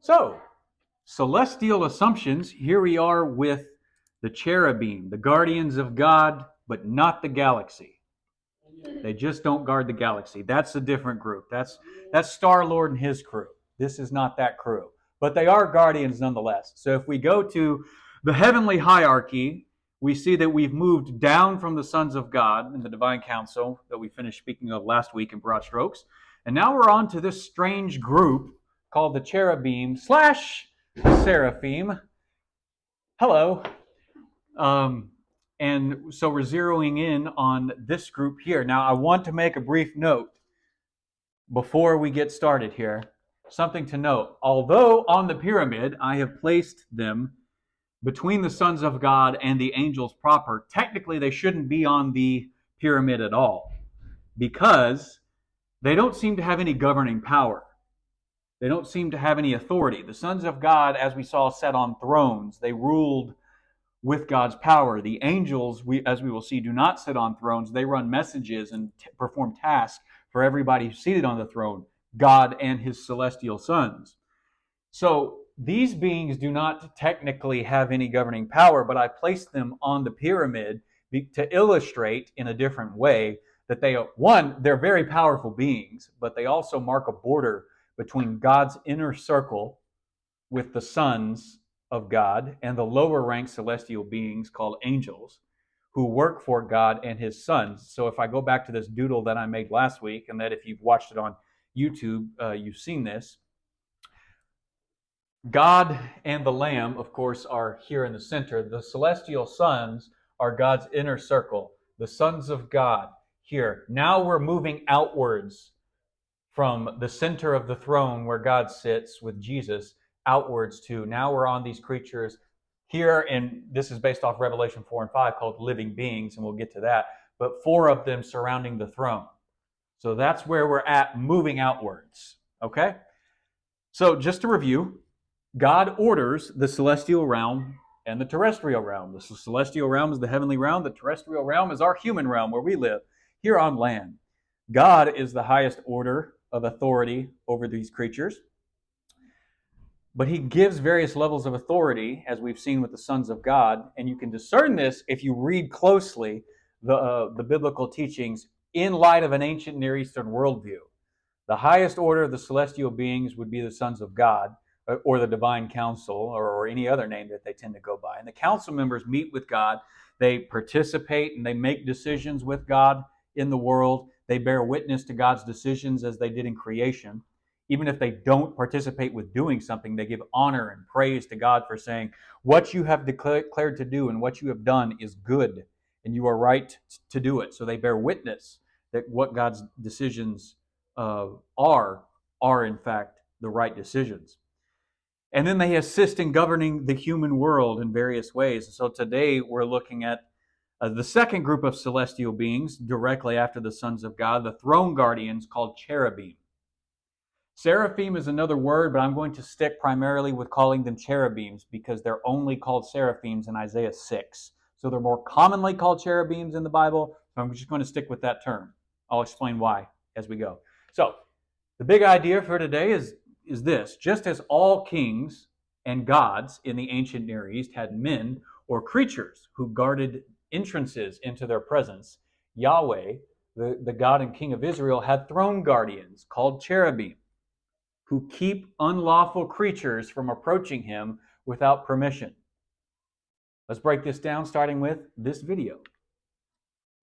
So, celestial assumptions, here we are with the cherubim, the guardians of God, but not the galaxy. They just don't guard the galaxy. That's a different group. That's Star Lord and his crew. This is not that crew. But they are guardians nonetheless. So if we go to the heavenly hierarchy, we see that we've moved down from the sons of God in the divine council that we finished speaking of last week in broad strokes. And now we're on to this strange group called the cherubim / seraphim. Hello. And so we're zeroing in on this group here. Now, I want to make a brief note before we get started here. Something to note. Although on the pyramid, I have placed them between the sons of God and the angels proper, technically they shouldn't be on the pyramid at all because they don't seem to have any governing power. They don't seem to have any authority. The sons of God, as we saw, sat on thrones. They ruled with God's power. The angels, as we will see, do not sit on thrones. They run messages and perform tasks for everybody seated on the throne, God and his celestial sons. So these beings do not technically have any governing power, but I placed them on the pyramid to illustrate in a different way that they're very powerful beings, but they also mark a border between God's inner circle with the sons of God and the lower ranked celestial beings called angels who work for God and his sons. So if I go back to this doodle that I made last week, and that if you've watched it on YouTube, you've seen this, God and the Lamb, of course, are here in the center. The celestial sons are God's inner circle, the sons of God here. Now we're moving outwards from the center of the throne where God sits with Jesus outwards to now we're on these creatures here, and this is based off Revelation 4 and 5 called living beings, and we'll get to that, but 4 of them surrounding the throne. So that's where we're at, moving outwards. Okay? So just to review, God orders the celestial realm and the terrestrial realm. The celestial realm is the heavenly realm. The terrestrial realm is our human realm where we live here on land. God is the highest order of authority over these creatures. But he gives various levels of authority, as we've seen with the sons of God. And you can discern this if you read closely the biblical teachings in light of an ancient Near Eastern worldview. The highest order of the celestial beings would be the sons of God, or the divine council, or any other name that they tend to go by. And the council members meet with God. They participate and they make decisions with God in the world. They bear witness to God's decisions as they did in creation. Even if they don't participate with doing something, they give honor and praise to God for saying, what you have declared to do and what you have done is good, and you are right to do it. So they bear witness that what God's decisions are in fact the right decisions. And then they assist in governing the human world in various ways. So today we're looking at the second group of celestial beings directly after the sons of God, the throne guardians called cherubim. Seraphim is another word, but I'm going to stick primarily with calling them cherubims because they're only called seraphims in Isaiah 6. So they're more commonly called cherubims in the Bible, so I'm just going to stick with that term. I'll explain why as we go. So the big idea for today is this. Just as all kings and gods in the ancient Near East had men or creatures who guarded entrances into their presence, Yahweh, the God and King of Israel, had throne guardians called cherubim, who keep unlawful creatures from approaching him without permission. Let's break this down, starting with this video.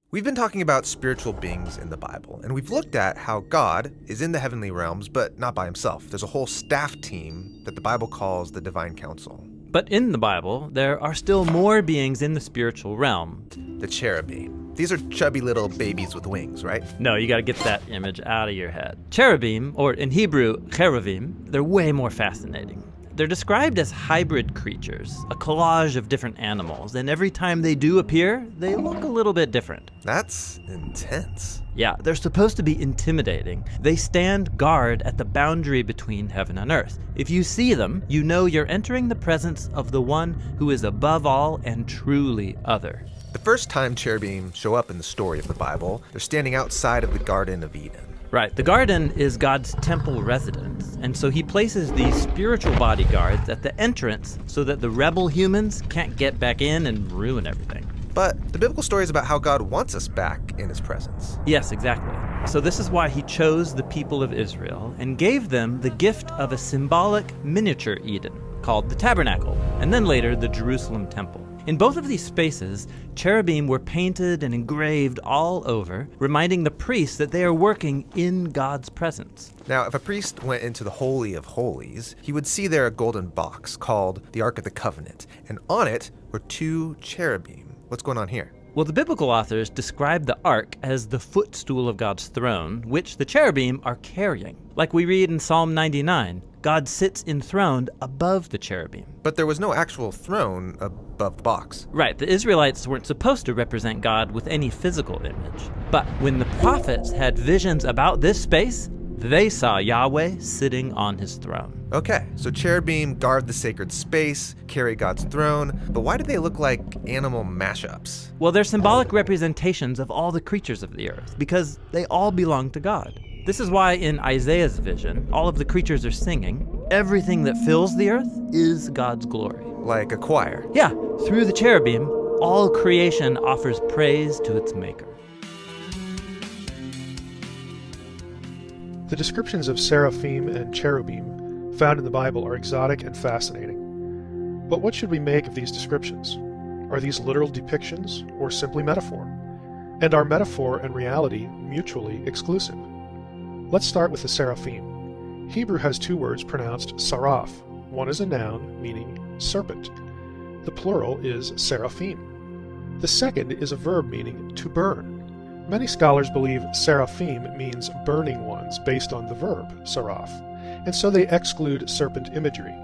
We've been talking about spiritual beings in the Bible, and we've looked at how God is in the heavenly realms, but not by himself. There's a whole staff team that the Bible calls the divine council. But in the Bible, there are still more beings in the spiritual realm. The cherubim. These are chubby little babies with wings, right? No, you gotta get that image out of your head. Cherubim, or in Hebrew, cherubim, they're way more fascinating. They're described as hybrid creatures, a collage of different animals, and every time they do appear, they look a little bit different. That's intense. Yeah, they're supposed to be intimidating. They stand guard at the boundary between heaven and earth. If you see them, you know you're entering the presence of the one who is above all and truly other. The first time cherubim show up in the story of the Bible, they're standing outside of the Garden of Eden. Right. The garden is God's temple residence, and so he places these spiritual bodyguards at the entrance so that the rebel humans can't get back in and ruin everything. But the biblical story is about how God wants us back in his presence. Yes, exactly. So this is why he chose the people of Israel and gave them the gift of a symbolic miniature Eden called the tabernacle, and then later the Jerusalem temple. In both of these spaces, cherubim were painted and engraved all over, reminding the priests that they are working in God's presence. Now, if a priest went into the Holy of Holies, he would see there a golden box called the Ark of the Covenant, and on it were 2 cherubim. What's going on here? Well, the biblical authors describe the ark as the footstool of God's throne, which the cherubim are carrying. Like we read in Psalm 99, God sits enthroned above the cherubim. But there was no actual throne above the box. Right, the Israelites weren't supposed to represent God with any physical image. But when the prophets had visions about this space, they saw Yahweh sitting on his throne. Okay, so cherubim guard the sacred space, carry God's throne, but why do they look like animal mashups? Well, they're symbolic representations of all the creatures of the earth, because they all belong to God. This is why in Isaiah's vision, all of the creatures are singing. Everything that fills the earth is God's glory. Like a choir. Yeah, through the cherubim, all creation offers praise to its maker. The descriptions of seraphim and cherubim found in the Bible are exotic and fascinating. But what should we make of these descriptions? Are these literal depictions or simply metaphor? And are metaphor and reality mutually exclusive? Let's start with the seraphim. Hebrew has 2 words pronounced saraph. One is a noun, meaning serpent. The plural is seraphim. The second is a verb meaning to burn. Many scholars believe seraphim means burning ones based on the verb saraph, and so they exclude serpent imagery.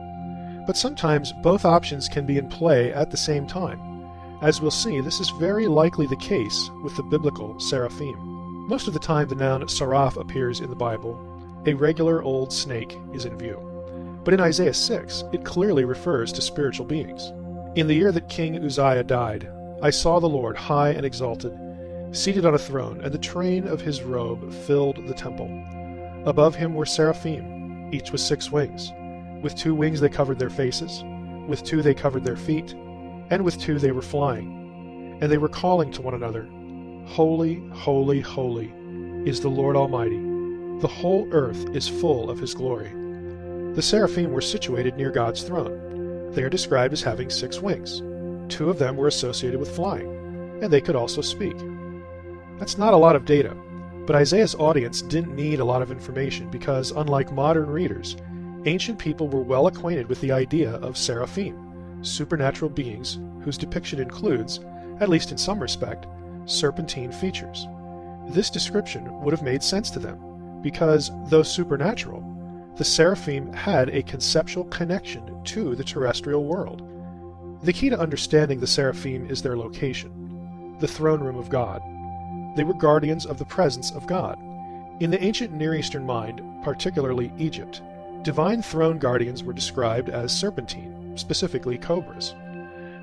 But sometimes both options can be in play at the same time. As we'll see, this is very likely the case with the biblical seraphim. Most of the time the noun saraph appears in the Bible, a regular old snake is in view. But in Isaiah 6, it clearly refers to spiritual beings. In the year that King Uzziah died, I saw the Lord high and exalted, seated on a throne, and the train of his robe filled the temple. Above him were seraphim, each with 6 wings. With 2 wings they covered their faces, with 2 they covered their feet, and with 2 they were flying. And they were calling to one another, Holy, holy, holy is the Lord Almighty. The whole earth is full of his glory. The seraphim were situated near God's throne. They are described as having 6 wings. 2 of them were associated with flying, and they could also speak. That's not a lot of data, but Isaiah's audience didn't need a lot of information because, unlike modern readers, ancient people were well acquainted with the idea of seraphim, supernatural beings whose depiction includes, at least in some respect, serpentine features. This description would have made sense to them, because, though supernatural, the seraphim had a conceptual connection to the terrestrial world. The key to understanding the seraphim is their location, the throne room of God. They were guardians of the presence of God. In the ancient Near Eastern mind, particularly Egypt, divine throne guardians were described as serpentine, specifically cobras.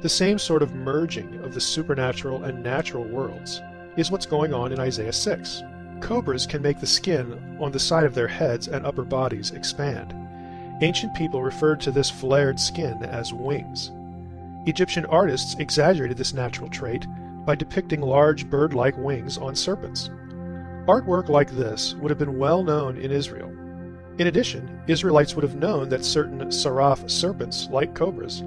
The same sort of merging of the supernatural and natural worlds is what's going on in Isaiah 6. Cobras can make the skin on the side of their heads and upper bodies expand. Ancient people referred to this flared skin as wings. Egyptian artists exaggerated this natural trait by depicting large bird-like wings on serpents. Artwork like this would have been well known in Israel. In addition, Israelites would have known that certain seraph serpents, like cobras,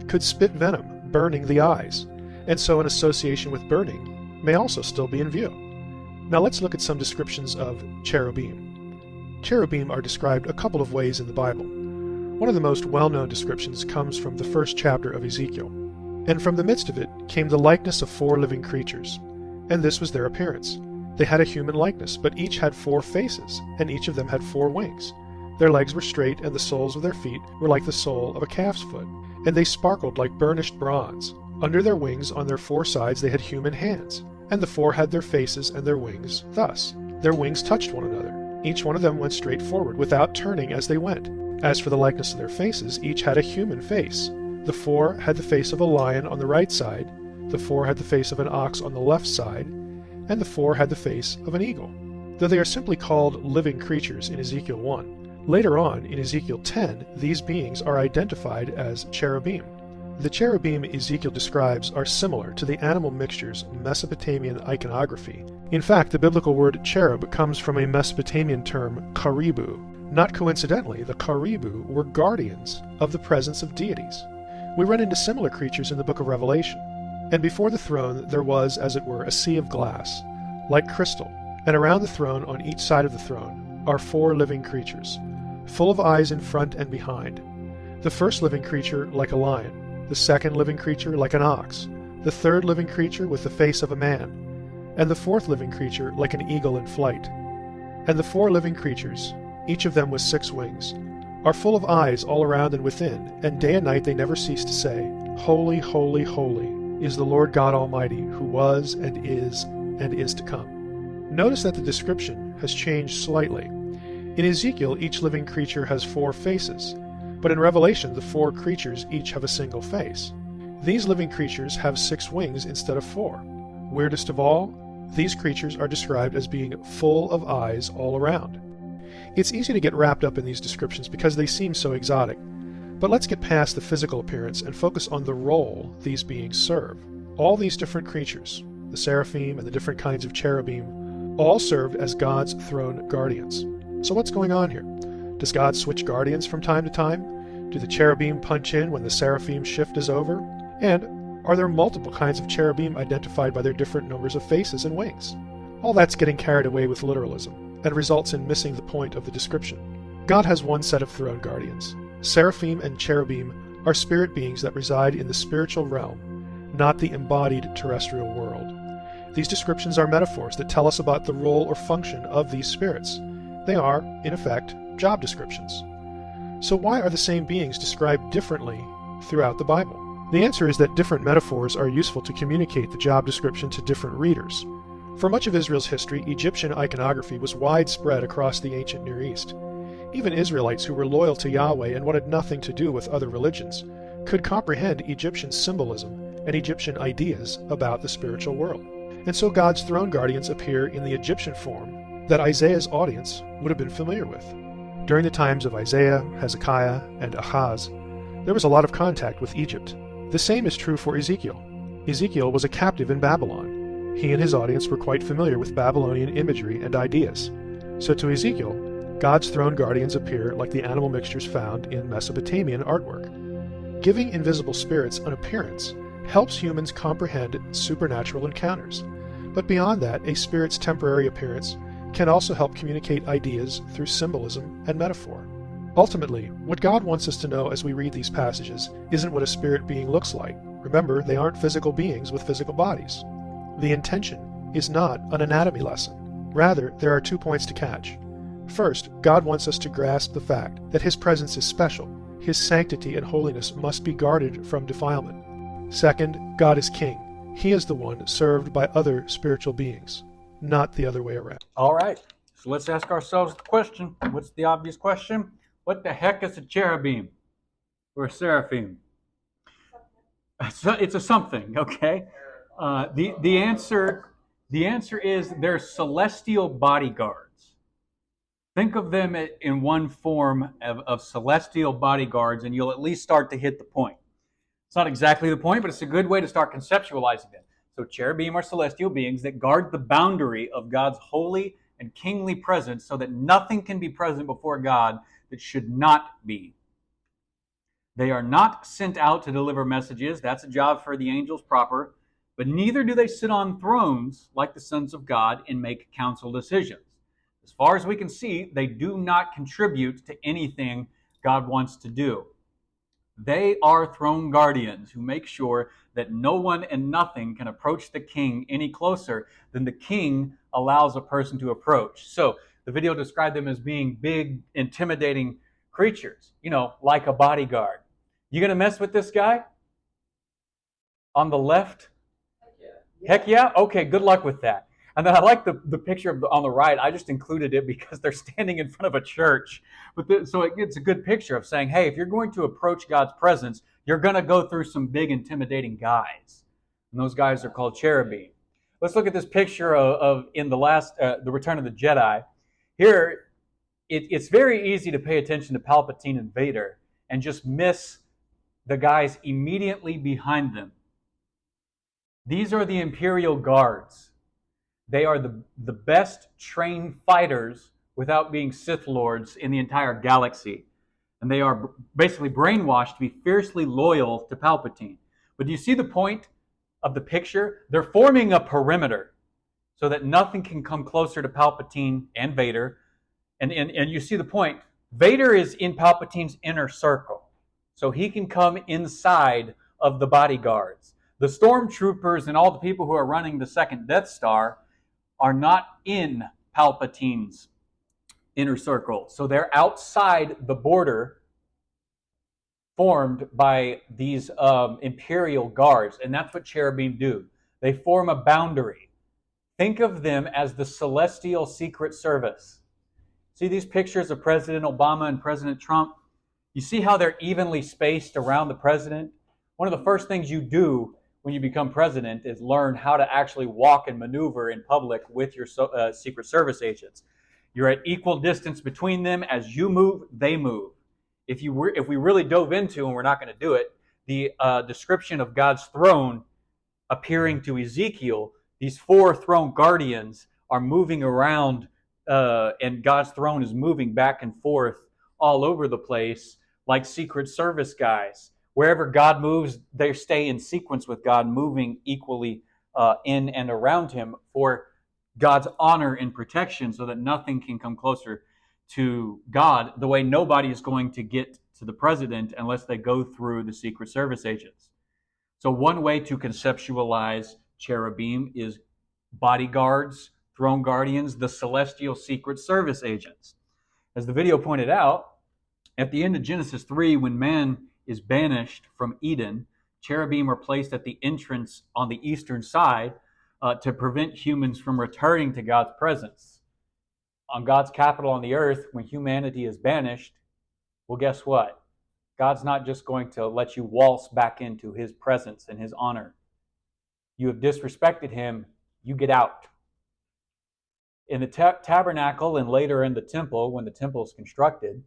could spit venom, burning the eyes, and so an association with burning may also still be in view. Now let's look at some descriptions of cherubim. Cherubim are described a couple of ways in the Bible. One of the most well-known descriptions comes from the 1st chapter of Ezekiel. And from the midst of it came the likeness of 4 living creatures, and this was their appearance. They had a human likeness, but each had 4 faces, and each of them had 4 wings. Their legs were straight, and the soles of their feet were like the sole of a calf's foot, and they sparkled like burnished bronze. Under their wings, on their 4 sides, they had human hands, and the 4 had their faces and their wings thus. Their wings touched one another. Each one of them went straight forward, without turning as they went. As for the likeness of their faces, each had a human face. The 4 had the face of a lion on the right side, the 4 had the face of an ox on the left side, and the 4 had the face of an eagle. though they are simply called living creatures in Ezekiel 1. Later on, in Ezekiel 10, these beings are identified as cherubim. The cherubim Ezekiel describes are similar to the animal mixture's Mesopotamian iconography. In fact, the biblical word cherub comes from a Mesopotamian term, karibu. Not coincidentally, the karibu were guardians of the presence of deities. We run into similar creatures in the book of Revelation. And before the throne there was, as it were, a sea of glass, like crystal, and around the throne, on each side of the throne, are 4 living creatures, full of eyes in front and behind. The first living creature like a lion, the second living creature like an ox, the third living creature with the face of a man, and the fourth living creature like an eagle in flight. And the 4 living creatures, each of them with 6 wings, are full of eyes all around and within, and day and night they never cease to say, Holy, holy, holy is the Lord God Almighty, who was and is to come. Notice that the description has changed slightly. In Ezekiel, each living creature has 4 faces, but in Revelation the 4 creatures each have a single face. These living creatures have 6 wings instead of 4. Weirdest of all, these creatures are described as being full of eyes all around. It's easy to get wrapped up in these descriptions because they seem so exotic. But let's get past the physical appearance and focus on the role these beings serve. All these different creatures, the seraphim and the different kinds of cherubim, all served as God's throne guardians. So what's going on here? Does God switch guardians from time to time? Do the cherubim punch in when the seraphim shift is over? And are there multiple kinds of cherubim identified by their different numbers of faces and wings? All that's getting carried away with literalism, and results in missing the point of the description. God has one set of throne guardians. Seraphim and cherubim are spirit beings that reside in the spiritual realm, not the embodied terrestrial world. These descriptions are metaphors that tell us about the role or function of these spirits. They are, in effect, job descriptions. So why are the same beings described differently throughout the Bible? The answer is that different metaphors are useful to communicate the job description to different readers. For much of Israel's history, Egyptian iconography was widespread across the ancient Near East. Even Israelites who were loyal to Yahweh and wanted nothing to do with other religions could comprehend Egyptian symbolism and Egyptian ideas about the spiritual world. And so God's throne guardians appear in the Egyptian form that Isaiah's audience would have been familiar with. During the times of Isaiah, Hezekiah, and Ahaz, there was a lot of contact with Egypt. The same is true for Ezekiel. Ezekiel was a captive in Babylon. He and his audience were quite familiar with Babylonian imagery and ideas. So to Ezekiel, God's throne guardians appear like the animal mixtures found in Mesopotamian artwork. Giving invisible spirits an appearance helps humans comprehend supernatural encounters. But beyond that, a spirit's temporary appearance can also help communicate ideas through symbolism and metaphor. Ultimately, what God wants us to know as we read these passages isn't what a spirit being looks like. Remember, they aren't physical beings with physical bodies. The intention is not an anatomy lesson. Rather, there are 2 points to catch. First, God wants us to grasp the fact that His presence is special. His sanctity and holiness must be guarded from defilement. Second, God is King. He is the one served by other spiritual beings, not the other way around. All right, so let's ask ourselves the question. What's the obvious question? What the heck is a cherubim or a seraphim? It's a something, okay? The answer is they're celestial bodyguards. Think of them in one form of celestial bodyguards, and you'll at least start to hit the point. It's not exactly the point, but it's a good way to start conceptualizing them. So cherubim are celestial beings that guard the boundary of God's holy and kingly presence so that nothing can be present before God that should not be. They are not sent out to deliver messages. That's a job for the angels proper. But neither do they sit on thrones like the sons of God and make council decisions. As far as we can see, they do not contribute to anything God wants to do. They are throne guardians who make sure that no one and nothing can approach the king any closer than the king allows a person to approach. So the video described them as being big, intimidating creatures, like a bodyguard. You going to mess with this guy? On the left? Heck yeah? Okay, good luck with that. And then I like the picture on the right. I just included it because they're standing in front of a church. So it's a good picture of saying, hey, if you're going to approach God's presence, you're going to go through some big, intimidating guys. And those guys are called cherubim. Let's look at this picture of in the last, the Return of the Jedi. Here, it's very easy to pay attention to Palpatine and Vader and just miss the guys immediately behind them. These are the Imperial Guards. They are the best trained fighters without being Sith Lords in the entire galaxy. And they are basically brainwashed to be fiercely loyal to Palpatine. But do you see the point of the picture? They're forming a perimeter so that nothing can come closer to Palpatine and Vader. And you see the point. Vader is in Palpatine's inner circle, so he can come inside of the bodyguards. The stormtroopers and all the people who are running the second Death Star are not in Palpatine's inner circle. So they're outside the border formed by these Imperial Guards. And that's what Cherubim do. They form a boundary. Think of them as the Celestial Secret Service. See these pictures of President Obama and President Trump? You see how they're evenly spaced around the president? One of the first things you do when you become president is learn how to actually walk and maneuver in public with your Secret Service agents. You're at equal distance between them. As you move, they move. If we really dove into, and we're not going to do it, the description of God's throne appearing to Ezekiel, these 4 throne guardians are moving around, and God's throne is moving back and forth all over the place like Secret Service guys. Wherever God moves, they stay in sequence with God, moving equally in and around him for God's honor and protection so that nothing can come closer to God, the way nobody is going to get to the president unless they go through the Secret Service agents. So one way to conceptualize cherubim is bodyguards, throne guardians, the celestial Secret Service agents. As the video pointed out, at the end of Genesis 3, when man is banished from Eden, cherubim are placed at the entrance on the eastern side to prevent humans from returning to God's presence. On God's capital on the earth, when humanity is banished, well, guess what? God's not just going to let you waltz back into his presence and his honor. You have disrespected him, you get out. In the tabernacle and later in the temple, when the temple is constructed,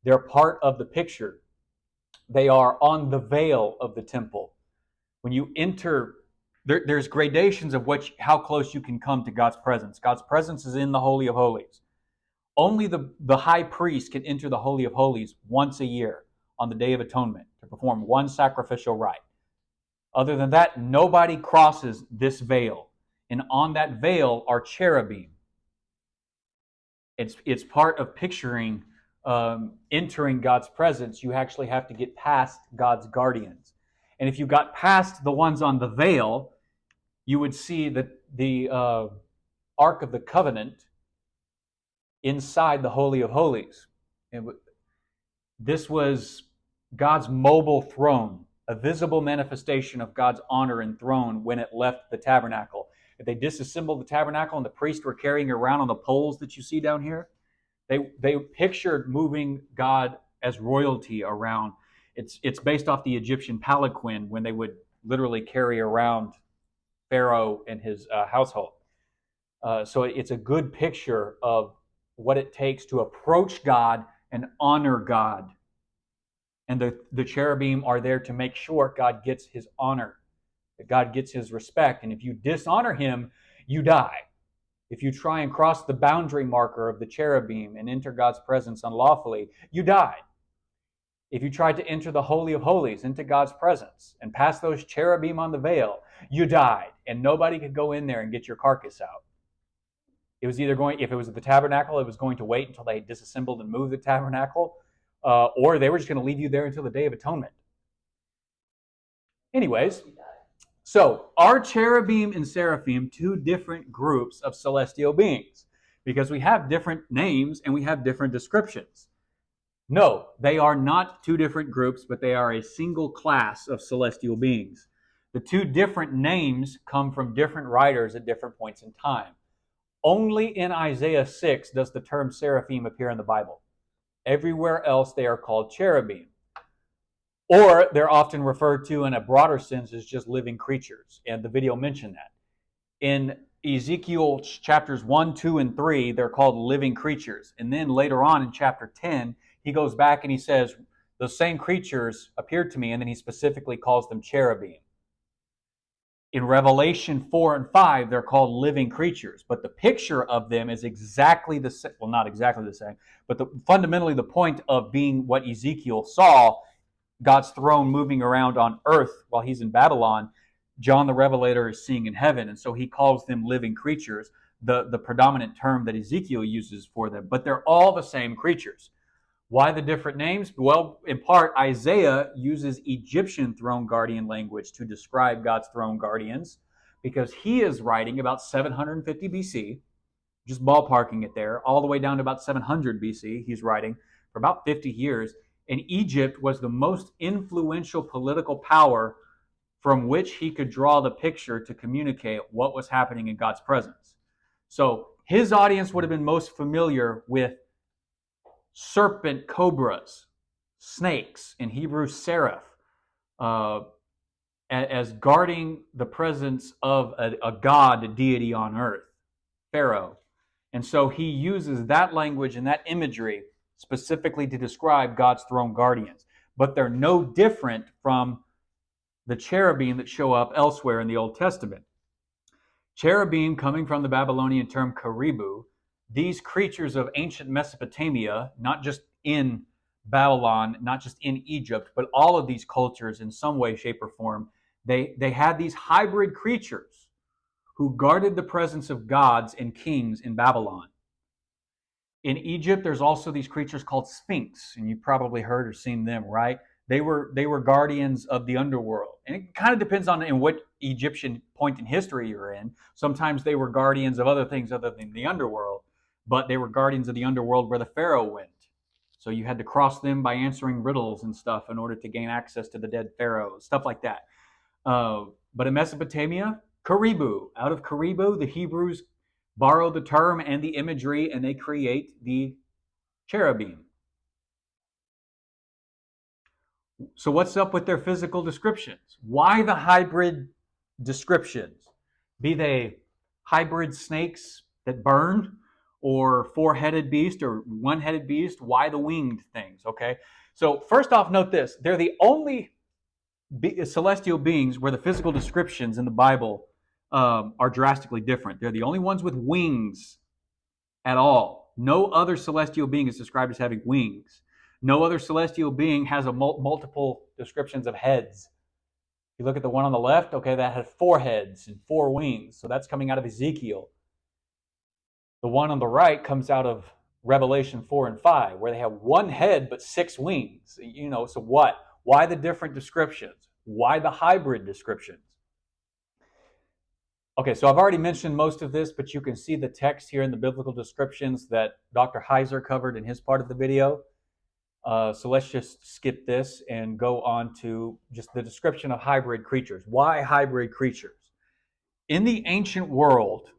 they're part of the picture. They are on the veil of the temple. When you enter, there's gradations of how close you can come to God's presence. God's presence is in the Holy of Holies. Only the high priest can enter the Holy of Holies once a year on the Day of Atonement to perform one sacrificial rite. Other than that, nobody crosses this veil. And on that veil are cherubim. It's part of picturing entering God's presence. You actually have to get past God's guardians. And if you got past the ones on the veil, you would see that the Ark of the Covenant inside the Holy of Holies. This was God's mobile throne, a visible manifestation of God's honor and throne when it left the tabernacle. If they disassembled the tabernacle and the priests were carrying it around on the poles that you see down here, they pictured moving God as royalty around. It's based off the Egyptian palanquin when they would literally carry around Pharaoh and his household. So it's a good picture of what it takes to approach God and honor God. And the cherubim are there to make sure God gets his honor, that God gets his respect. And if you dishonor him, you die. If you try and cross the boundary marker of the cherubim and enter God's presence unlawfully, you died. If you tried to enter the Holy of Holies into God's presence and pass those cherubim on the veil, you died. And nobody could go in there and get your carcass out. It was either going, if it was at the tabernacle, it was going to wait until they disassembled and moved the tabernacle, or they were just going to leave you there until the Day of Atonement. Anyways, so are cherubim and seraphim two different groups of celestial beings? Because we have different names and we have different descriptions. No, they are not two different groups, but they are a single class of celestial beings. The two different names come from different writers at different points in time. Only in Isaiah 6 does the term seraphim appear in the Bible. Everywhere else they are called cherubim. Or they're often referred to in a broader sense as just living creatures. And the video mentioned that. In Ezekiel chapters 1, 2, and 3, they're called living creatures. And then later on in chapter 10, he goes back and he says, those same creatures appeared to me, and then he specifically calls them cherubim. In Revelation 4 and 5, they're called living creatures, but the picture of them is exactly the same. Well, not exactly the same, but fundamentally the point of being what Ezekiel saw, God's throne moving around on earth while he's in Babylon, John the Revelator is seeing in heaven, and so he calls them living creatures, the predominant term that Ezekiel uses for them, but they're all the same creatures. Why the different names? Well, in part, Isaiah uses Egyptian throne guardian language to describe God's throne guardians because he is writing about 750 BC, just ballparking it there, all the way down to about 700 BC. He's writing for about 50 years. And Egypt was the most influential political power from which he could draw the picture to communicate what was happening in God's presence. So his audience would have been most familiar with serpent cobras, snakes, in Hebrew seraph, as guarding the presence of a god, a deity on earth, Pharaoh. And so he uses that language and that imagery specifically to describe God's throne guardians. But they're no different from the cherubim that show up elsewhere in the Old Testament. Cherubim, coming from the Babylonian term karibu, these creatures of ancient Mesopotamia, not just in Babylon, not just in Egypt, but all of these cultures in some way, shape, or form, they had these hybrid creatures who guarded the presence of gods and kings in Babylon. In Egypt, there's also these creatures called sphinx, and you've probably heard or seen them, right? They were guardians of the underworld. And it kind of depends on in what Egyptian point in history you're in. Sometimes they were guardians of other things other than the underworld, but they were guardians of the underworld where the Pharaoh went. So you had to cross them by answering riddles and stuff in order to gain access to the dead Pharaoh, stuff like that. But in Mesopotamia, Karibu. Out of Karibu, the Hebrews borrow the term and the imagery, and they create the cherubim. So what's up with their physical descriptions? Why the hybrid descriptions? Be they hybrid snakes that burn, or four-headed beast, or one-headed beast. Why the winged things? Okay. So first off, note this: they're the only celestial beings where the physical descriptions in the Bible are drastically different. They're the only ones with wings at all. No other celestial being is described as having wings. No other celestial being has a multiple descriptions of heads. If you look at the one on the left, okay, that has 4 heads and 4 wings. So that's coming out of Ezekiel. The one on the right comes out of Revelation 4 and 5, where they have 1 head but 6 wings. You know, so what? Why the different descriptions? Why the hybrid descriptions? Okay, so I've already mentioned most of this, but you can see the text here in the biblical descriptions that Dr. Heiser covered in his part of the video. So let's just skip this and go on to just the description of hybrid creatures. Why hybrid creatures? In the ancient world,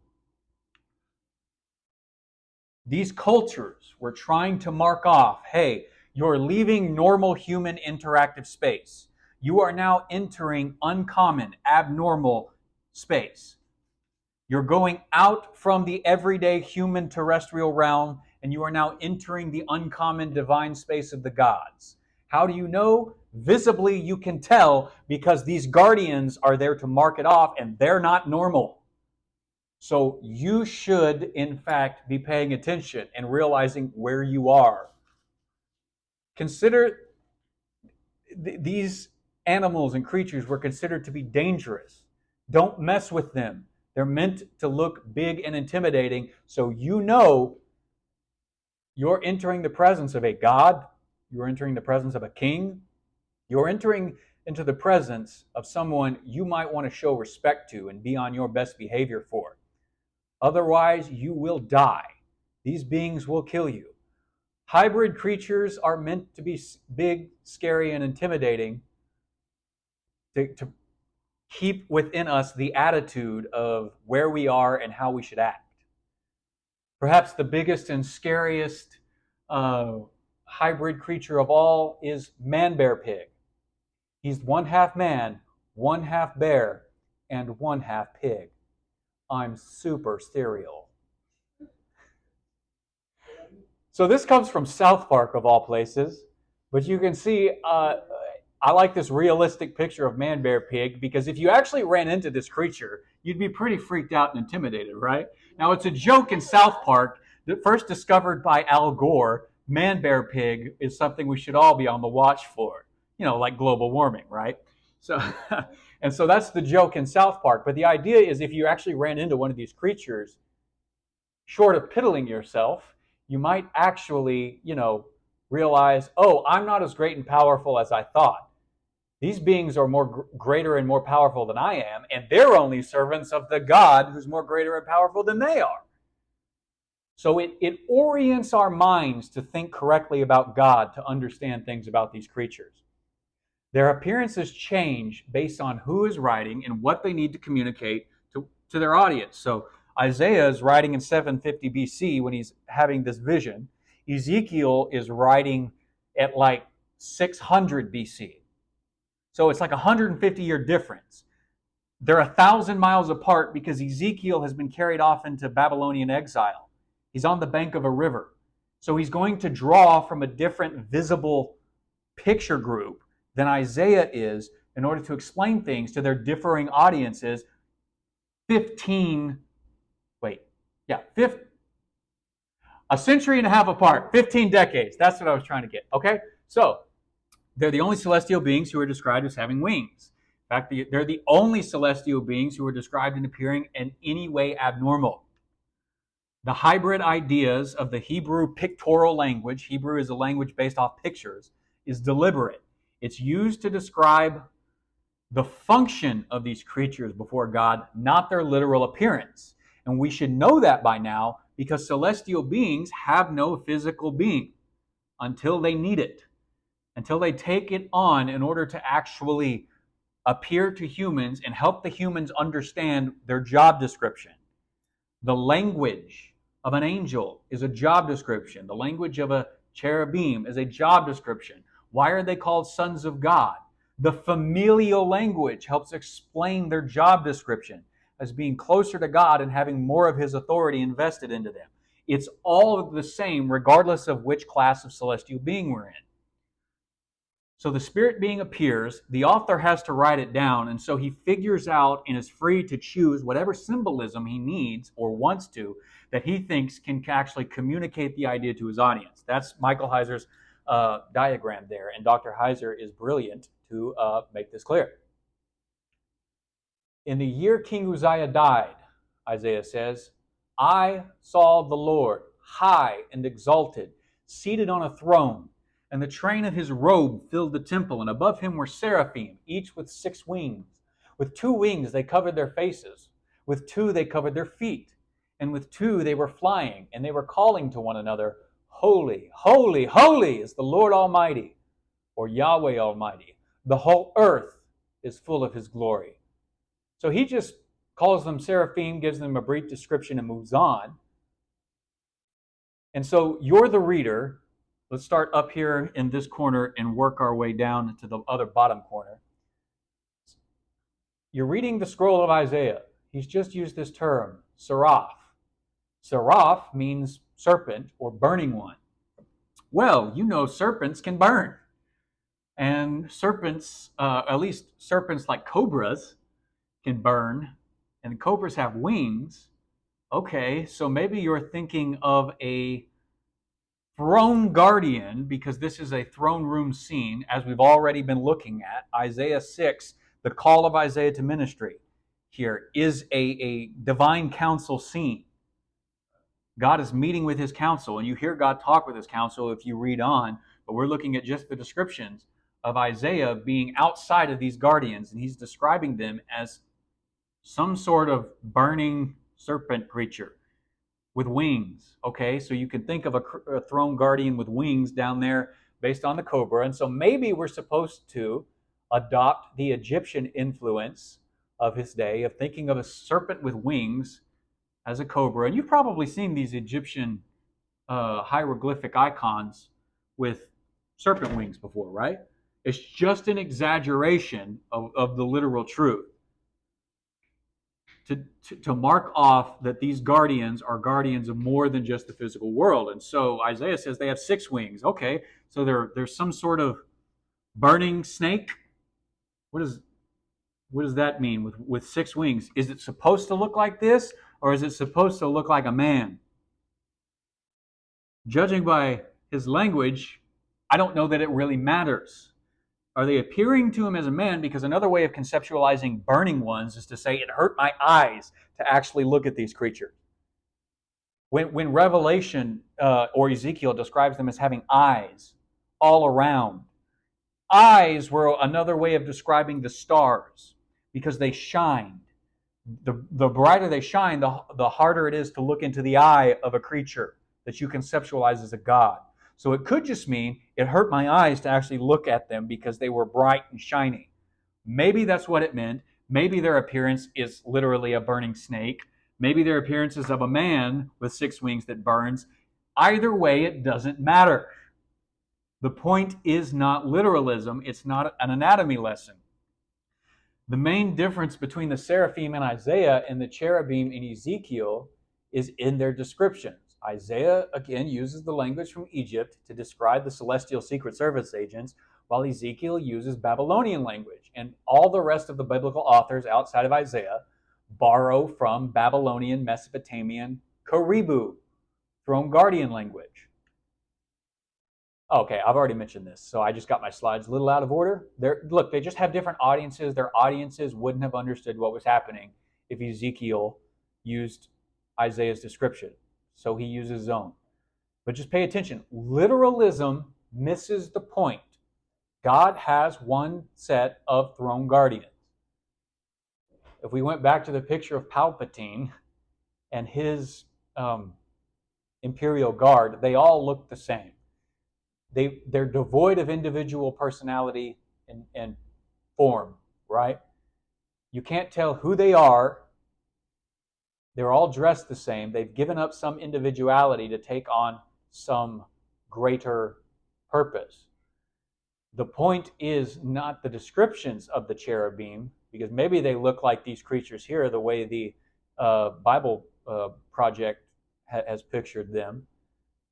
these cultures were trying to mark off, hey, you're leaving normal human interactive space. You are now entering uncommon, abnormal space. You're going out from the everyday human terrestrial realm, and you are now entering the uncommon divine space of the gods. How do you know? Visibly, you can tell because these guardians are there to mark it off, and they're not normal. So you should, in fact, be paying attention and realizing where you are. Consider these animals and creatures were considered to be dangerous. Don't mess with them. They're meant to look big and intimidating, so you know you're entering the presence of a god, you're entering the presence of a king, you're entering into the presence of someone you might want to show respect to and be on your best behavior for. Otherwise, you will die. These beings will kill you. Hybrid creatures are meant to be big, scary, and intimidating to keep within us the attitude of where we are and how we should act. Perhaps the biggest and scariest hybrid creature of all is man-bear-pig. He's 1/2 man, 1/2 bear, and 1/2 pig. I'm super serial. So this comes from South Park, of all places. But you can see, I like this realistic picture of man, bear, pig, because if you actually ran into this creature, you'd be pretty freaked out and intimidated, right? Now, it's a joke in South Park that first discovered by Al Gore, man, bear, pig is something we should all be on the watch for. You know, like global warming, right? So, and so that's the joke in South Park. But the idea is if you actually ran into one of these creatures, short of piddling yourself, you might actually, realize, oh, I'm not as great and powerful as I thought. These beings are more greater and more powerful than I am, and they're only servants of the God who's more greater and powerful than they are. So it orients our minds to think correctly about God, to understand things about these creatures. Their appearances change based on who is writing and what they need to communicate to their audience. So Isaiah is writing in 750 BC when he's having this vision. Ezekiel is writing at like 600 BC. So it's like a 150-year difference. They're 1,000 miles apart because Ezekiel has been carried off into Babylonian exile. He's on the bank of a river. So he's going to draw from a different visible picture group than Isaiah is in order to explain things to their differing audiences a century and a half apart, 15 decades. That's what I was trying to get, okay? So they're the only celestial beings who are described as having wings. In fact, they're the only celestial beings who are described in appearing in any way abnormal. The hybrid ideas of the Hebrew pictorial language, Hebrew is a language based off pictures, is deliberate. It's used to describe the function of these creatures before God, not their literal appearance. And we should know that by now because celestial beings have no physical being until they need it, until they take it on in order to actually appear to humans and help the humans understand their job description. The language of an angel is a job description. The language of a cherubim is a job description. Why are they called sons of God? The familial language helps explain their job description as being closer to God and having more of his authority invested into them. It's all the same regardless of which class of celestial being we're in. So the spirit being appears, the author has to write it down, and so he figures out and is free to choose whatever symbolism he needs or wants to that he thinks can actually communicate the idea to his audience. That's Michael Heiser's diagram there, and Dr. Heiser is brilliant to make this clear. In the year King Uzziah died, Isaiah says, I saw the Lord high and exalted, seated on a throne, and the train of his robe filled the temple, and above him were seraphim, each with 6 wings. With 2 wings they covered their faces, with 2 they covered their feet, and with 2 they were flying, and they were calling to one another, Holy, holy, holy is the Lord Almighty, or Yahweh Almighty. The whole earth is full of his glory. So he just calls them seraphim, gives them a brief description, and moves on. And so you're the reader. Let's start up here in this corner and work our way down to the other bottom corner. You're reading the scroll of Isaiah. He's just used this term, seraph. Seraph means serpent or burning one. Well, you know serpents can burn. And serpents, at least serpents like cobras, can burn. And cobras have wings. Okay, so maybe you're thinking of a throne guardian, because this is a throne room scene, as we've already been looking at. Isaiah 6, the call of Isaiah to ministry here, is a divine council scene. God is meeting with his council, and you hear God talk with his council if you read on, but we're looking at just the descriptions of Isaiah being outside of these guardians, and he's describing them as some sort of burning serpent creature with wings. Okay, so you can think of a throne guardian with wings down there based on the cobra. And so maybe we're supposed to adopt the Egyptian influence of his day of thinking of a serpent with wings as a cobra. And you've probably seen these Egyptian hieroglyphic icons with serpent wings before, right? It's just an exaggeration of the literal truth. to mark off that these guardians are guardians of more than just the physical world. And so Isaiah says they have 6 wings. Okay, so there's some sort of burning snake. What does that mean with 6 wings? Is it supposed to look like this, or is it supposed to look like a man? Judging by his language, I don't know that it really matters. Are they appearing to him as a man? Because another way of conceptualizing burning ones is to say, it hurt my eyes to actually look at these creatures. When Revelation or Ezekiel describes them as having eyes all around, eyes were another way of describing the stars because they shined. The brighter they shine, the harder it is to look into the eye of a creature that you conceptualize as a god. So it could just mean it hurt my eyes to actually look at them because they were bright and shiny. Maybe that's what it meant. Maybe their appearance is literally a burning snake. Maybe their appearance is of a man with 6 wings that burns. Either way, it doesn't matter. The point is not literalism. It's not an anatomy lesson. The main difference between the Seraphim in Isaiah and the Cherubim in Ezekiel is in their descriptions. Isaiah, again, uses the language from Egypt to describe the celestial Secret Service agents, while Ezekiel uses Babylonian language. And all the rest of the biblical authors outside of Isaiah borrow from Babylonian, Mesopotamian, Cherubim, throne guardian language. Okay, I've already mentioned this, so I just got my slides a little out of order. Look, they just have different audiences. Their audiences wouldn't have understood what was happening if Ezekiel used Isaiah's description. So he uses his own. But just pay attention. Literalism misses the point. God has one set of throne guardians. If we went back to the picture of Palpatine and his Imperial Guard, they all look the same. They're devoid of individual personality and form, right? You can't tell who they are. They're all dressed the same. They've given up some individuality to take on some greater purpose. The point is not the descriptions of the cherubim, because maybe they look like these creatures here, the way the Bible Project has pictured them.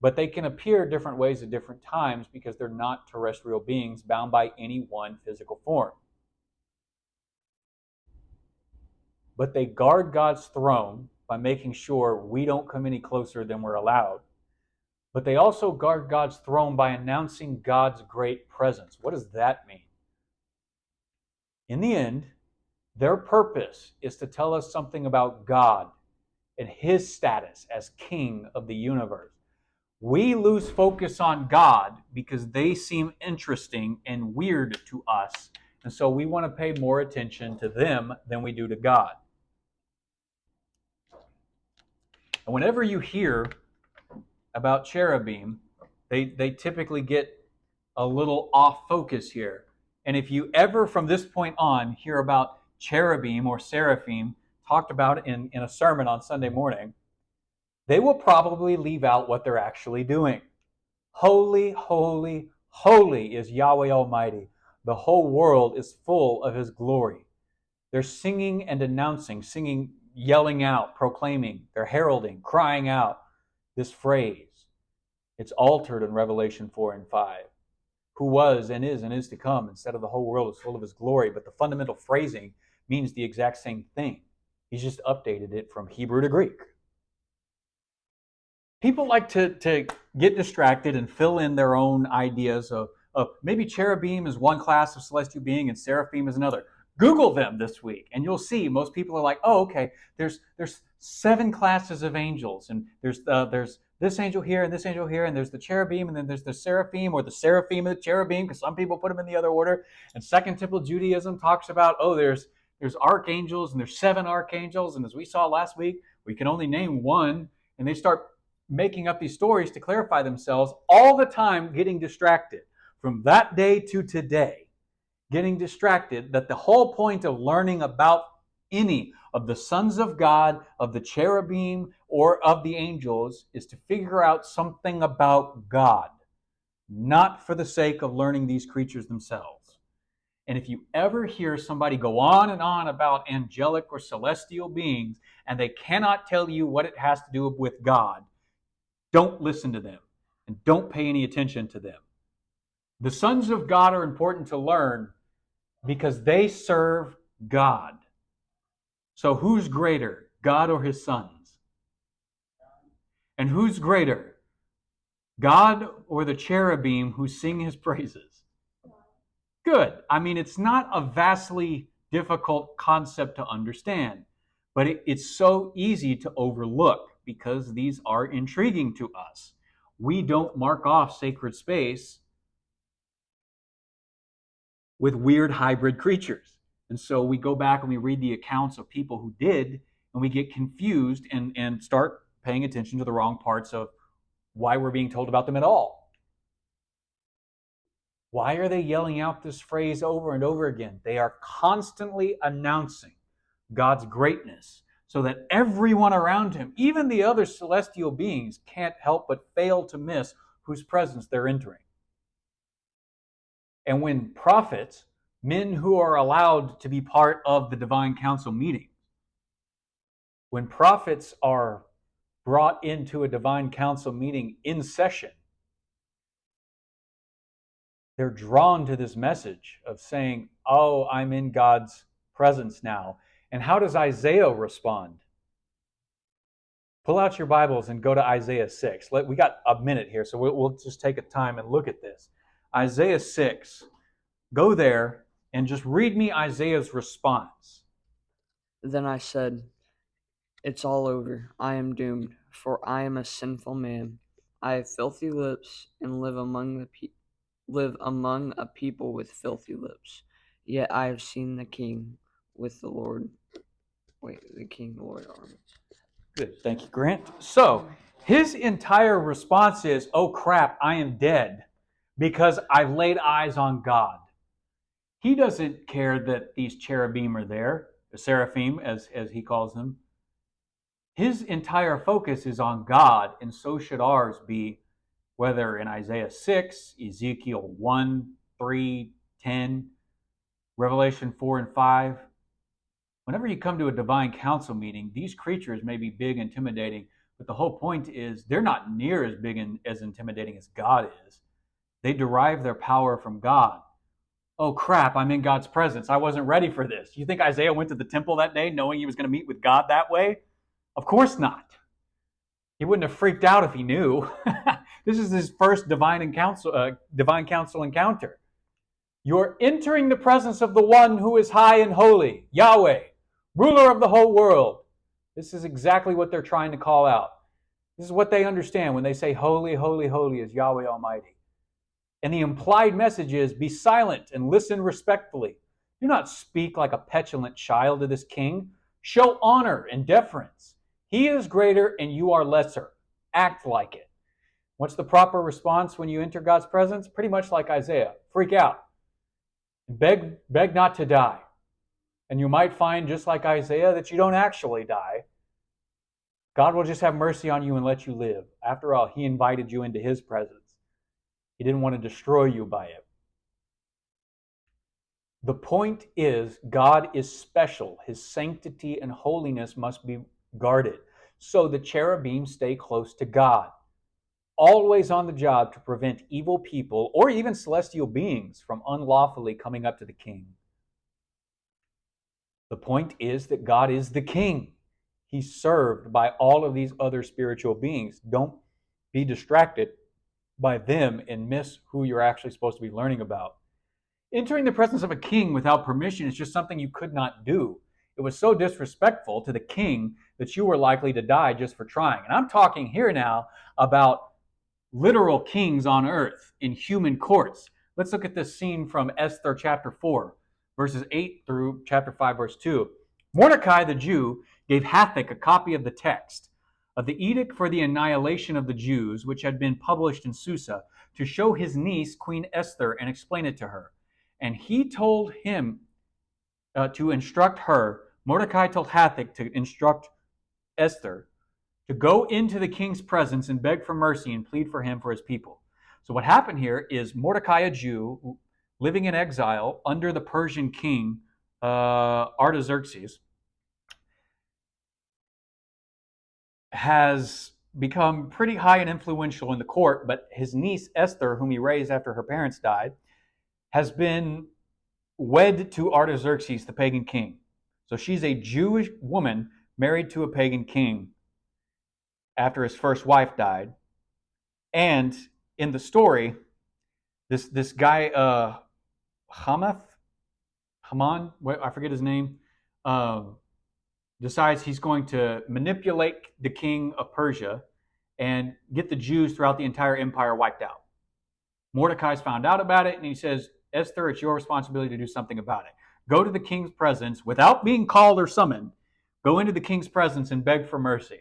But they can appear different ways at different times because they're not terrestrial beings bound by any one physical form. But they guard God's throne by making sure we don't come any closer than we're allowed. But they also guard God's throne by announcing God's great presence. What does that mean? In the end, their purpose is to tell us something about God and his status as king of the universe. We lose focus on God because they seem interesting and weird to us. And so we want to pay more attention to them than we do to God. And whenever you hear about cherubim, they typically get a little off focus here. And if you ever from this point on hear about cherubim or seraphim talked about in a sermon on Sunday morning, they will probably leave out what they're actually doing. Holy, holy, holy is Yahweh Almighty. The whole world is full of his glory. They're singing and announcing, yelling out, proclaiming, they're heralding, crying out this phrase. It's altered in Revelation 4 and 5. Who was and is to come, instead of the whole world is full of his glory. But the fundamental phrasing means the exact same thing. He's just updated it from Hebrew to Greek. People like to get distracted and fill in their own ideas of maybe cherubim is one class of celestial being and seraphim is another. Google them this week, and you'll see most people are like, oh, okay, there's 7 classes of angels, and there's this angel here and this angel here, and there's the cherubim, and then there's the seraphim or the seraphim and the cherubim, because some people put them in the other order. And Second Temple Judaism talks about, oh, there's archangels, and there's 7 archangels, and as we saw last week, we can only name one, and they start making up these stories to clarify themselves, all the time getting distracted from that day to today, getting distracted that the whole point of learning about any of the sons of God, of the cherubim, or of the angels is to figure out something about God, not for the sake of learning these creatures themselves. And if you ever hear somebody go on and on about angelic or celestial beings and they cannot tell you what it has to do with God, don't listen to them and don't pay any attention to them. The sons of God are important to learn because they serve God. So who's greater, God or his sons? And who's greater, God or the cherubim who sing his praises? Good. I mean, it's not a vastly difficult concept to understand, but it's so easy to overlook because these are intriguing to us. We don't mark off sacred space with weird hybrid creatures. And so we go back and we read the accounts of people who did, and we get confused and start paying attention to the wrong parts of why we're being told about them at all. Why are they yelling out this phrase over and over again? They are constantly announcing God's greatness so that everyone around him, even the other celestial beings, can't help but fail to miss whose presence they're entering. And when prophets, men who are allowed to be part of the divine council meeting, when prophets are brought into a divine council meeting in session, they're drawn to this message of saying, oh, I'm in God's presence now. And how does Isaiah respond? Pull out your Bibles and go to Isaiah 6. We got a minute here, so we'll just take a time and look at this. Isaiah 6. Go there and just read me Isaiah's response. Then I said, it's all over. I am doomed, for I am a sinful man. I have filthy lips and live among a people with filthy lips. Yet I have seen the King with the Lord. The King, the Lord armies. Good, thank you, Grant. So his entire response is, oh crap, I am dead because I've laid eyes on God. He doesn't care that these cherubim are there, the Seraphim, as he calls them. His entire focus is on God, and so should ours be, whether in Isaiah 6, Ezekiel 1, 3, 10, Revelation 4 and 5. Whenever you come to a divine council meeting, these creatures may be big, intimidating, but the whole point is they're not near as big and as intimidating as God is. They derive their power from God. Oh crap, I'm in God's presence. I wasn't ready for this. You think Isaiah went to the temple that day knowing he was going to meet with God that way? Of course not. He wouldn't have freaked out if he knew. This is his first divine council encounter. You're entering the presence of the one who is high and holy, Yahweh, ruler of the whole world. This is exactly what they're trying to call out. This is what they understand when they say, holy, holy, holy is Yahweh Almighty. And the implied message is, be silent and listen respectfully. Do not speak like a petulant child to this king. Show honor and deference. He is greater and you are lesser. Act like it. What's the proper response when you enter God's presence? Pretty much like Isaiah. Freak out. Beg not to die. And you might find, just like Isaiah, that you don't actually die. God will just have mercy on you and let you live. After all, he invited you into his presence. He didn't want to destroy you by it. The point is, God is special. His sanctity and holiness must be guarded. So the cherubim stay close to God, always on the job to prevent evil people or even celestial beings from unlawfully coming up to the king. The point is that God is the king. He's served by all of these other spiritual beings. Don't be distracted by them and miss who you're actually supposed to be learning about. Entering the presence of a king without permission is just something you could not do. It was so disrespectful to the king that you were likely to die just for trying. And I'm talking here now about literal kings on earth in human courts. Let's look at this scene from Esther chapter 4, verses 8 through chapter 5, verse 2. Mordecai the Jew gave Hathach a copy of the text of the edict for the annihilation of the Jews, which had been published in Susa, to show his niece, Queen Esther, and explain it to her. And he told him to instruct her. Mordecai told Hathach to instruct Esther to go into the king's presence and beg for mercy and plead for him for his people. So what happened here is Mordecai, a Jew, living in exile under the Persian king Artaxerxes, has become pretty high and influential in the court, but his niece Esther, whom he raised after her parents died, has been wed to Artaxerxes, the pagan king. So she's a Jewish woman married to a pagan king after his first wife died. And in the story, this guy, Haman, I forget his name, decides he's going to manipulate the king of Persia and get the Jews throughout the entire empire wiped out. Mordecai's found out about it, and he says, Esther, it's your responsibility to do something about it. Go to the king's presence without being called or summoned. Go into the king's presence and beg for mercy.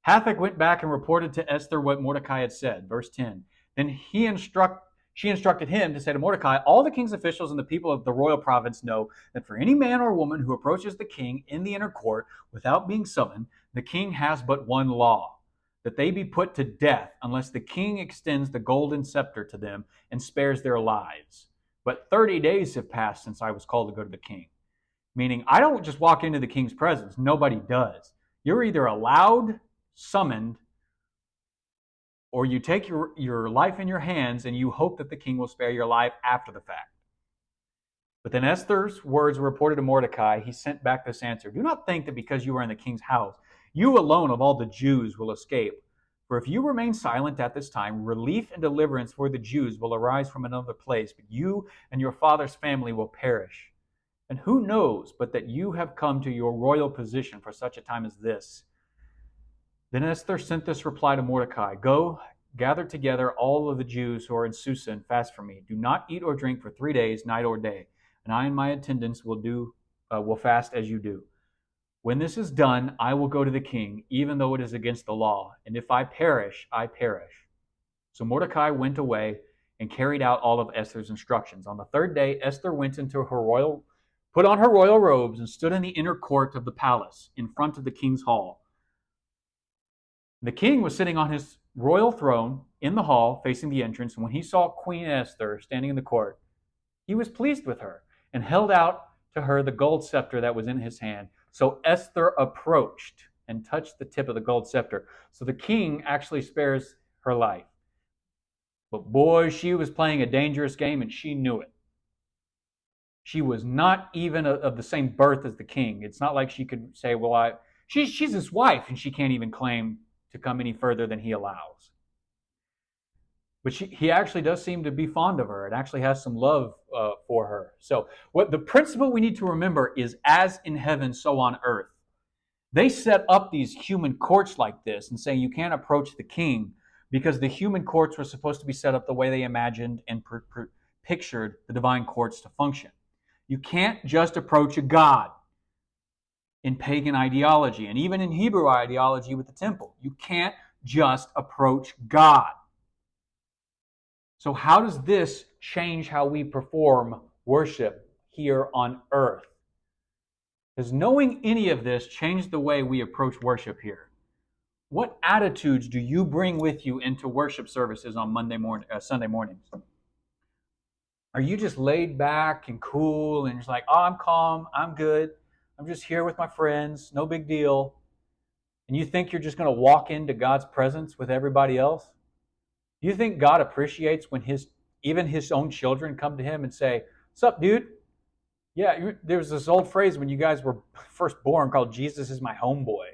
Hathach went back and reported to Esther what Mordecai had said. Verse 10. Then she instructed him to say to Mordecai, all the king's officials and the people of the royal province know that for any man or woman who approaches the king in the inner court without being summoned, the king has but one law, that they be put to death unless the king extends the golden scepter to them and spares their lives. But 30 days have passed since I was called to go to the king. Meaning, I don't just walk into the king's presence. Nobody does. You're either allowed, summoned, or you take your life in your hands and you hope that the king will spare your life after the fact. But then Esther's words were reported to Mordecai. He sent back this answer. Do not think that because you are in the king's house, you alone of all the Jews will escape. For if you remain silent at this time, relief and deliverance for the Jews will arise from another place, but you and your father's family will perish. And who knows but that you have come to your royal position for such a time as this? Then Esther sent this reply to Mordecai, go, gather together all of the Jews who are in Susa and fast for me. Do not eat or drink for 3 days, night or day, and I and my attendants will fast as you do. When this is done, I will go to the king, even though it is against the law, and if I perish, I perish. So Mordecai went away and carried out all of Esther's instructions. On the third day, Esther went into put on her royal robes and stood in the inner court of the palace in front of the king's hall. The king was sitting on his royal throne in the hall facing the entrance, and when he saw Queen Esther standing in the court, he was pleased with her and held out to her the gold scepter that was in his hand. So Esther approached and touched the tip of the gold scepter. So the king actually spares her life. But boy, she was playing a dangerous game, and she knew it. She was not even of the same birth as the king. It's not like she could say, well, she's his wife, and she can't even claim to come any further than he allows. But he actually does seem to be fond of her and actually has some love for her. So what the principle we need to remember is, as in heaven, so on earth. They set up these human courts like this and say you can't approach the king because the human courts were supposed to be set up the way they imagined and pictured the divine courts to function. You can't just approach a god in pagan ideology, and even in Hebrew ideology with the temple. You can't just approach God. So how does this change how we perform worship here on earth? Does knowing any of this change the way we approach worship here? What attitudes do you bring with you into worship services on Sunday mornings? Are you just laid back and cool and just like, oh, I'm calm, I'm good, I'm just here with my friends, no big deal? And you think you're just going to walk into God's presence with everybody else? Do you think God appreciates when even his own children come to him and say, "What's up, dude? Yeah, there's this old phrase when you guys were first born called Jesus is my homeboy."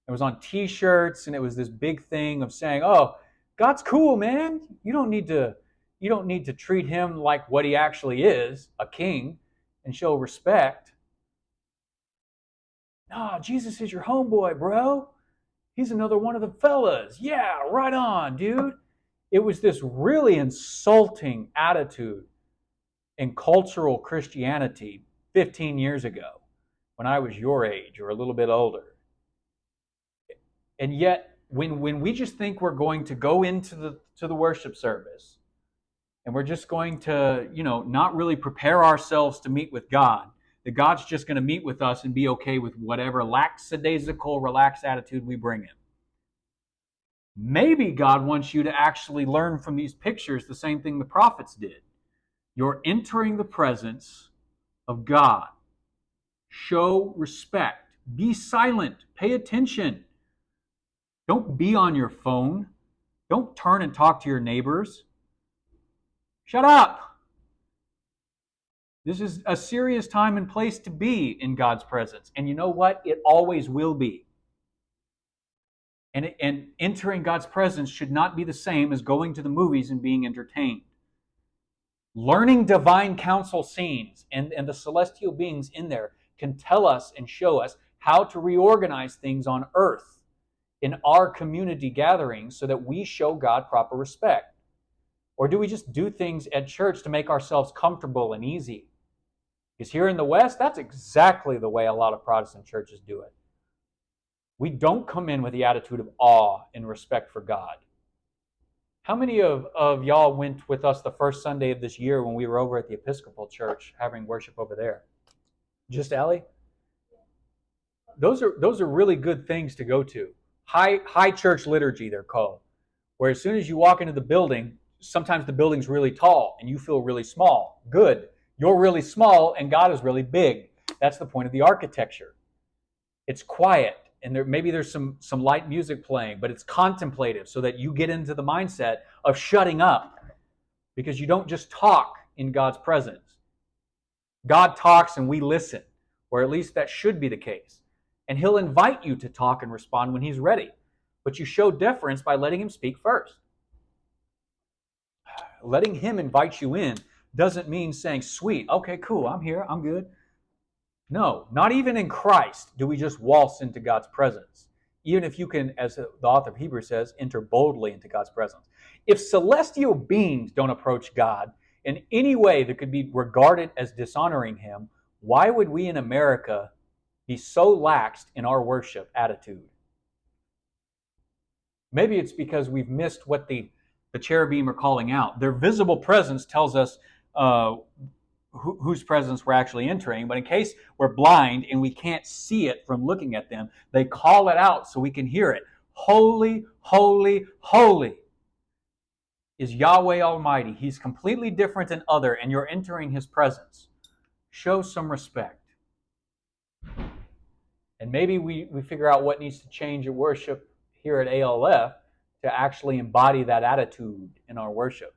It was on t-shirts, and it was this big thing of saying, "Oh, God's cool, man. You don't need to treat him like what he actually is, a king, and show respect. No, Jesus is your homeboy, bro. He's another one of the fellas. Yeah, right on, dude." It was this really insulting attitude in cultural Christianity 15 years ago when I was your age or a little bit older. And yet, when we just think we're going to go into the worship service and we're just going to, not really prepare ourselves to meet with God, that God's just going to meet with us and be okay with whatever lackadaisical, relaxed attitude we bring him. Maybe God wants you to actually learn from these pictures the same thing the prophets did. You're entering the presence of God. Show respect. Be silent. Pay attention. Don't be on your phone. Don't turn and talk to your neighbors. Shut up. This is a serious time and place to be in God's presence. And you know what? It always will be. And entering God's presence should not be the same as going to the movies and being entertained. Learning divine council scenes and the celestial beings in there can tell us and show us how to reorganize things on earth in our community gatherings so that we show God proper respect. Or do we just do things at church to make ourselves comfortable and easy? Because here in the West, that's exactly the way a lot of Protestant churches do it. We don't come in with the attitude of awe and respect for God. How many of y'all went with us the first Sunday of this year when we were over at the Episcopal Church having worship over there? Just Allie? Those are really good things to go to. High church liturgy, they're called. Where as soon as you walk into the building, sometimes the building's really tall and you feel really small. Good. You're really small and God is really big. That's the point of the architecture. It's quiet. And maybe there's some light music playing, but it's contemplative so that you get into the mindset of shutting up, because you don't just talk in God's presence. God talks and we listen, or at least that should be the case. And He'll invite you to talk and respond when He's ready. But you show deference by letting Him speak first. Letting Him invite you in doesn't mean saying, sweet, okay, cool, I'm here, I'm good. No, not even in Christ do we just waltz into God's presence. Even if you can, as the author of Hebrews says, enter boldly into God's presence. If celestial beings don't approach God in any way that could be regarded as dishonoring Him, why would we in America be so laxed in our worship attitude? Maybe it's because we've missed what the cherubim are calling out. Their visible presence tells us whose presence we're actually entering, but in case we're blind and we can't see it from looking at them, they call it out so we can hear it. Holy, holy, holy is Yahweh Almighty. He's completely different than other, and you're entering His presence. Show some respect. And maybe we figure out what needs to change in worship here at ALF to actually embody that attitude in our worship.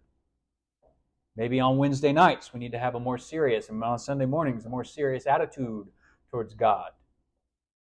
Maybe on Wednesday nights we need to have a more serious, and on Sunday mornings a more serious attitude towards God.